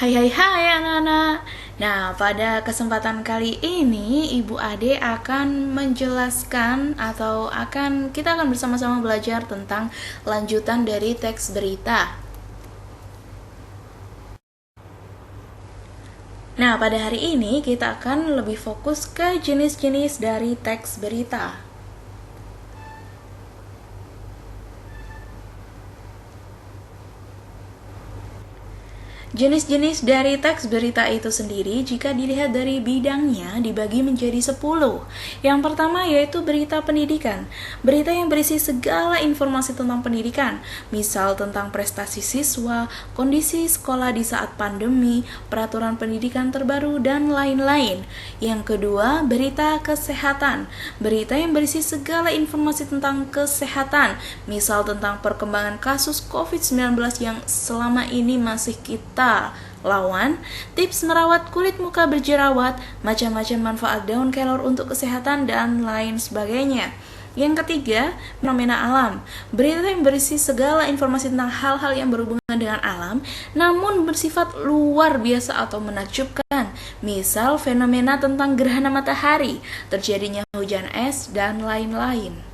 Hai hai hai anak-anak. Nah, pada kesempatan kali ini Ibu Ade akan menjelaskan atau kita akan bersama-sama belajar tentang lanjutan dari teks berita. Nah, pada hari ini kita akan lebih fokus ke jenis-jenis dari teks berita. Jenis-jenis dari teks berita itu sendiri jika dilihat dari bidangnya dibagi menjadi 10. Yang pertama yaitu berita pendidikan. Berita yang berisi segala informasi tentang pendidikan, misal tentang prestasi siswa, kondisi sekolah di saat pandemi, peraturan pendidikan terbaru, dan lain-lain. Yang kedua, berita kesehatan. Berita yang berisi segala informasi tentang kesehatan, misal tentang perkembangan kasus COVID-19 yang selama ini masih kita lawan, tips merawat kulit muka berjerawat, macam-macam manfaat daun kelor untuk kesehatan, dan lain sebagainya. Yang ketiga, fenomena alam. Berita yang berisi segala informasi tentang hal-hal yang berhubungan dengan alam, namun bersifat luar biasa atau menakjubkan. Misal, fenomena tentang gerhana matahari, terjadinya hujan es, dan lain-lain.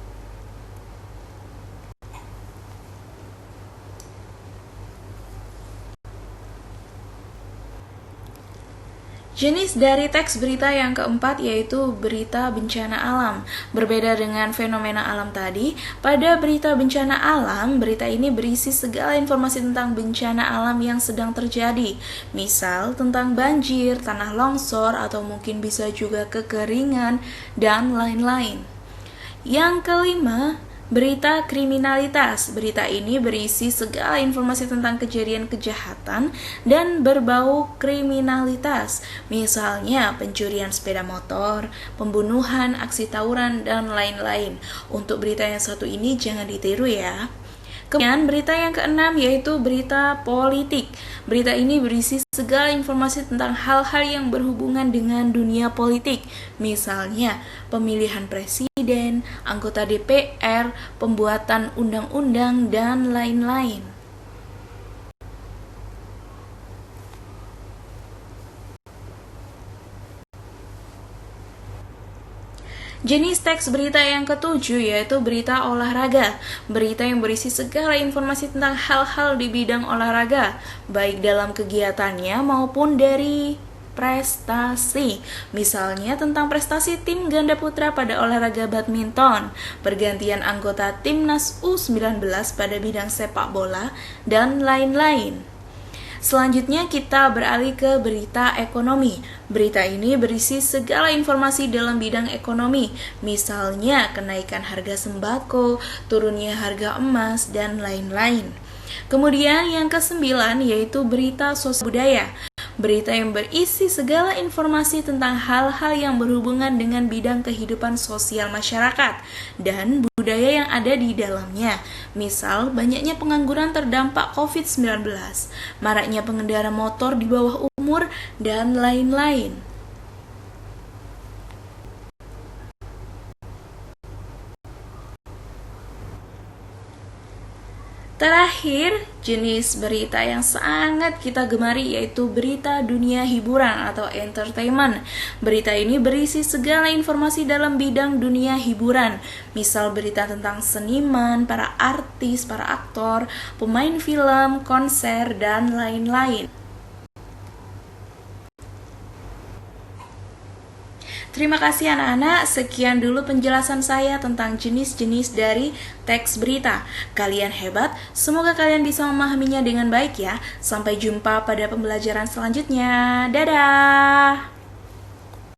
Jenis dari teks berita yang keempat yaitu berita bencana alam. Berbeda dengan fenomena alam tadi, pada berita bencana alam, berita ini berisi segala informasi tentang bencana alam yang sedang terjadi. Misal tentang banjir, tanah longsor, atau mungkin bisa juga kekeringan, dan lain-lain. Yang kelima, berita kriminalitas. Berita ini berisi segala informasi tentang kejadian kejahatan dan berbau kriminalitas. Misalnya pencurian sepeda motor, pembunuhan, aksi tawuran, dan lain-lain. Untuk berita yang satu ini jangan ditiru ya. Kemudian berita yang keenam yaitu berita politik. Berita ini berisi segala informasi tentang hal-hal yang berhubungan dengan dunia politik. Misalnya pemilihan presiden, anggota DPR, pembuatan undang-undang, dan lain-lain. Jenis teks berita yang ketujuh yaitu berita olahraga. Berita yang berisi segala informasi tentang hal-hal di bidang olahraga, baik dalam kegiatannya maupun dari prestasi. Misalnya tentang prestasi tim ganda putra pada olahraga badminton, pergantian anggota timnas U19 pada bidang sepak bola, dan lain-lain. Selanjutnya kita beralih ke berita ekonomi. Berita ini berisi segala informasi dalam bidang ekonomi, misalnya kenaikan harga sembako, turunnya harga emas, dan lain-lain. Kemudian yang kesembilan yaitu berita sosial budaya. Berita yang berisi segala informasi tentang hal-hal yang berhubungan dengan bidang kehidupan sosial masyarakat dan budaya yang ada di dalamnya. Misal, banyaknya pengangguran terdampak COVID-19, maraknya pengendara motor di bawah umur, dan lain-lain. Terakhir, jenis berita yang sangat kita gemari yaitu berita dunia hiburan atau entertainment. Berita ini berisi segala informasi dalam bidang dunia hiburan. Misal berita tentang seniman, para artis, para aktor, pemain film, konser, dan lain-lain. Terima kasih anak-anak, sekian dulu penjelasan saya tentang jenis-jenis dari teks berita. Kalian hebat, semoga kalian bisa memahaminya dengan baik ya. Sampai jumpa pada pembelajaran selanjutnya. Dadah!